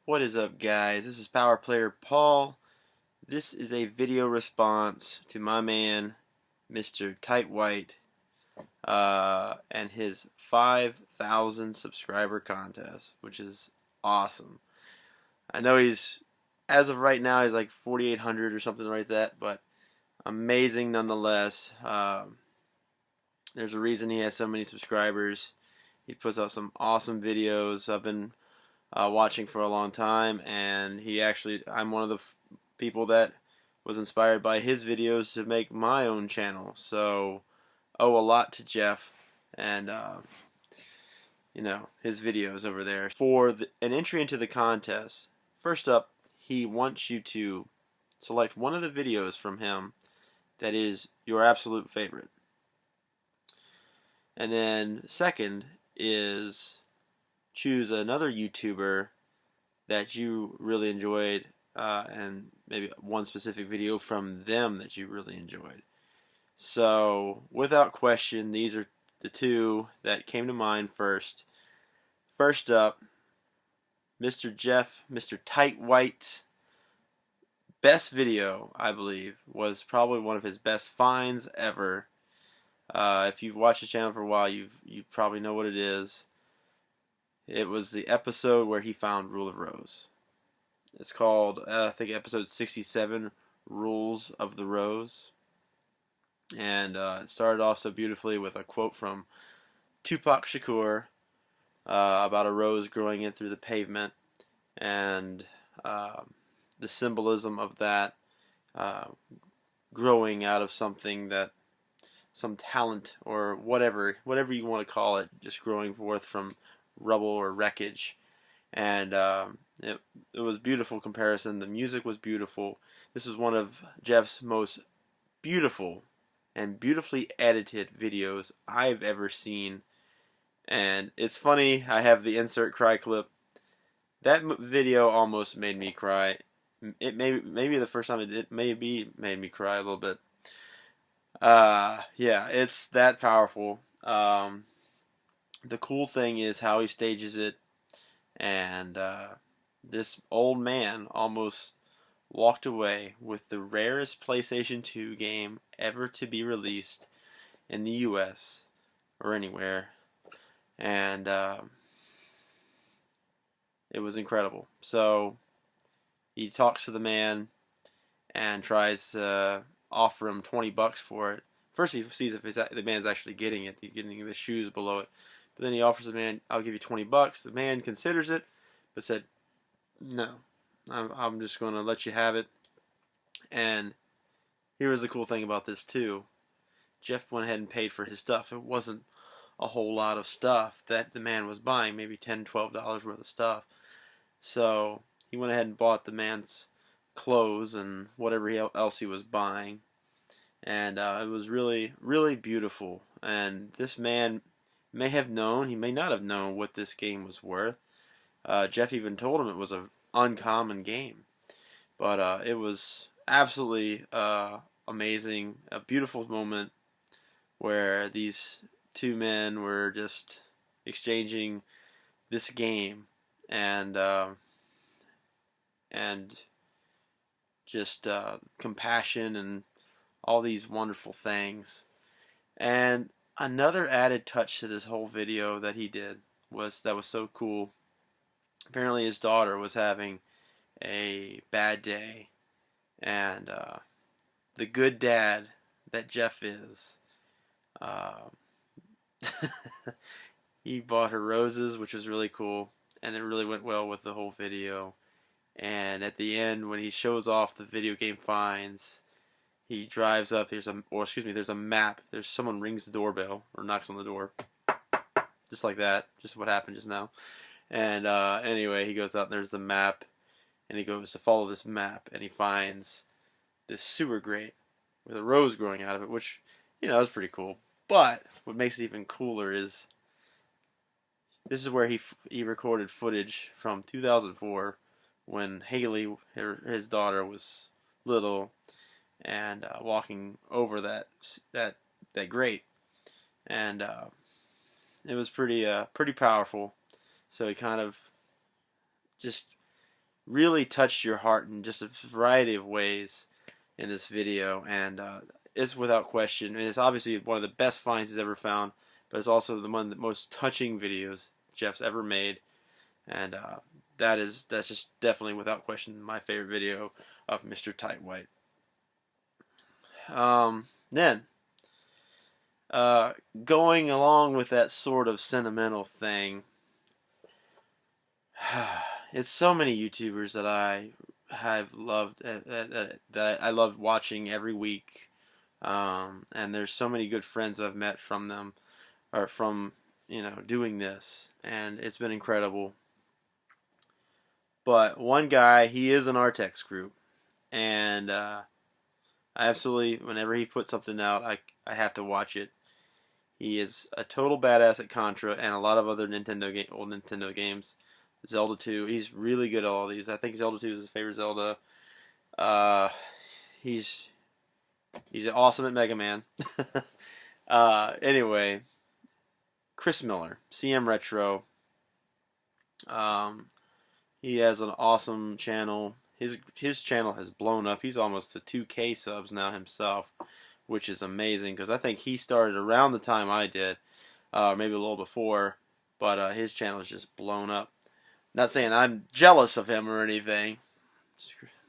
What is up, guys? This is Power Player Paul. This is a video response to my man, Mr. Tight White, and his 5,000 subscriber contest, which is awesome. I know as of right now, he's like 4,800 or something like that, but amazing nonetheless. There's a reason he has so many subscribers. He puts out some awesome videos. I've been watching for a long time, and I'm one of the people that was inspired by his videos to make my own channel. So owe a lot to Jeff and his videos over there. For an entry into the contest, first up, he wants you to select one of the videos from him that is your absolute favorite. And then second is choose another YouTuber that you really enjoyed, and maybe one specific video from them that you really enjoyed. So without question, these are the two that came to mind first. First up, Mr. Tight White's best video, I believe, was probably one of his best finds ever. If you've watched the channel for a while, you probably know what it is. It was the episode where he found Rule of Rose. It's called, I think, episode 67, Rules of the Rose. And it started off so beautifully with a quote from Tupac Shakur about a rose growing in through the pavement, and the symbolism of that growing out of something that some talent or whatever you want to call it, just growing forth from rubble or wreckage. And it was a beautiful comparison. The music was beautiful. This is one of Jeff's most beautiful and beautifully edited videos I've ever seen. And it's funny, I have the insert cry clip. That video almost made me cry. It maybe the first time it made me cry a little bit. Yeah, it's that powerful. The cool thing is how he stages it, and this old man almost walked away with the rarest PlayStation 2 game ever to be released in the US or anywhere, and it was incredible. So he talks to the man and tries to offer him $20 for it. First, he sees if the man's actually getting it. He's getting the shoes below it. But then he offers the man, "I'll give you $20." The man considers it, but said, "No, I'm just going to let you have it." And here was the cool thing about this too. Jeff went ahead and paid for his stuff. It wasn't a whole lot of stuff that the man was buying, maybe $10, $12 worth of stuff. So he went ahead and bought the man's clothes and whatever else he was buying. And it was really, really beautiful. And this man may have known, he may not have known what this game was worth. Jeff even told him it was an uncommon game. But it was absolutely amazing. A beautiful moment where these two men were just exchanging this game and just compassion and all these wonderful things. And another added touch to this whole video that he did was so cool. Apparently his daughter was having a bad day, and the good dad that Jeff is, he bought her roses, which was really cool, and it really went well with the whole video. And at the end, when he shows off the video game finds, he drives up. There's a map. There's someone rings the doorbell or knocks on the door, just like that. Just what happened just now. And anyway, he goes out and there's the map, and he goes to follow this map, and he finds this sewer grate with a rose growing out of it, which is pretty cool. But what makes it even cooler is this is where he recorded footage from 2004 when Haley, his daughter, was little, and walking over that grate, and it was pretty powerful. So he kind of just really touched your heart in just a variety of ways in this video, and it's without question. It's obviously one of the best finds he's ever found, but it's also one of the most touching videos Jeff's ever made, and that's just definitely without question my favorite video of Mr. Tight White. Then, going along with that sort of sentimental thing, it's so many YouTubers that I have loved that I love watching every week, and there's so many good friends I've met from them or from doing this, and it's been incredible. But one guy, he is an Artex group, and I absolutely, whenever he puts something out, I have to watch it. He is a total badass at Contra and a lot of other old Nintendo games. Zelda 2, he's really good at all these. I think Zelda 2 is his favorite Zelda. He's awesome at Mega Man. Anyway, Chris Miller, CM Retro. He has an awesome channel. His channel has blown up. He's almost to 2K subs now himself, which is amazing because I think he started around the time I did, maybe a little before, but his channel is just blown up. Not saying I'm jealous of him or anything.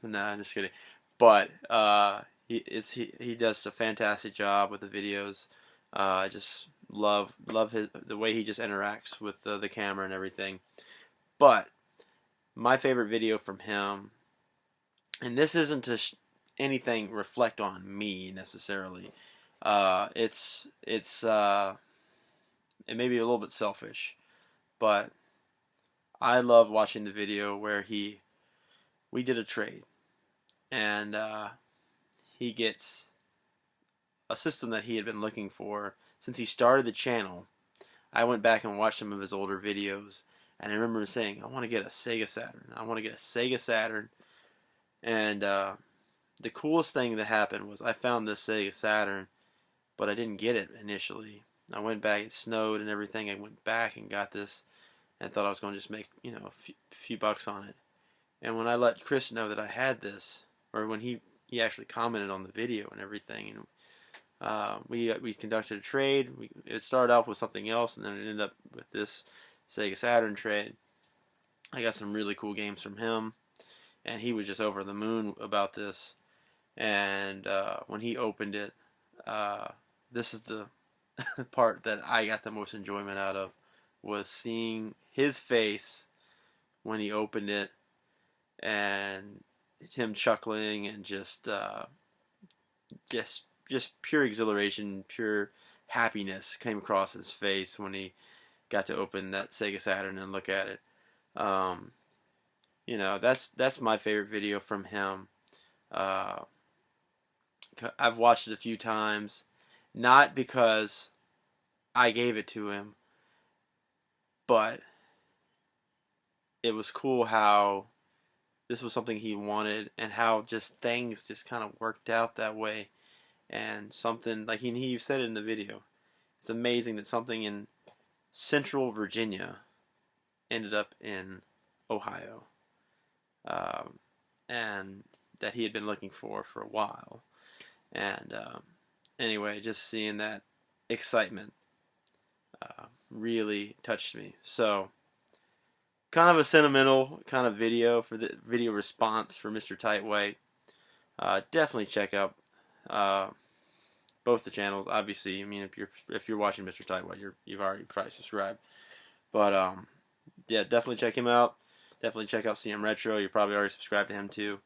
Nah, I'm just kidding. But he does a fantastic job with the videos. I just love the way he just interacts with the camera and everything. But my favorite video from him, and this isn't to anything reflect on me necessarily. It may be a little bit selfish, but I love watching the video where we did a trade, and he gets a system that he had been looking for since he started the channel. I went back and watched some of his older videos, and I remember him saying, I want to get a Sega Saturn. I want to get a Sega Saturn. And the coolest thing that happened was I found this Sega Saturn, but I didn't get it initially. I went back, it snowed and everything. I went back and got this and thought I was going to just make, a few bucks on it. And when I let Chris know that I had this, or when he actually commented on the video and everything, and we conducted a trade. It started off with something else, and then it ended up with this Sega Saturn trade. I got some really cool games from him, and he was just over the moon about this. And when he opened it, this is the part that I got the most enjoyment out of, was seeing his face when he opened it, and him chuckling, and just pure exhilaration, pure happiness came across his face when he got to open that Sega Saturn and look at it. That's my favorite video from him. I've watched it a few times, not because I gave it to him, but it was cool how this was something he wanted, and how just things just kind of worked out that way. And something, like he said it in the video, it's amazing that something in Central Virginia ended up in Ohio, and that he had been looking for a while. And anyway, just seeing that excitement really touched me. So, kind of a sentimental kind of video for the video response for Mr. Tight White. Definitely check out both the channels. Obviously, I mean, if you're watching Mr. Tight White, you've already probably subscribed. But yeah, definitely check him out. Definitely check out CM Retro. You're probably already subscribed to him too.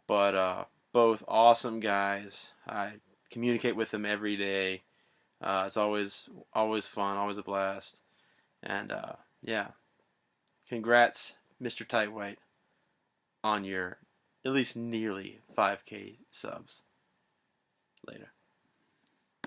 But both awesome guys. I communicate with them every day. It's always fun, always a blast. And yeah, congrats, Mr. Tight White, on your at least nearly 5K subs. Later.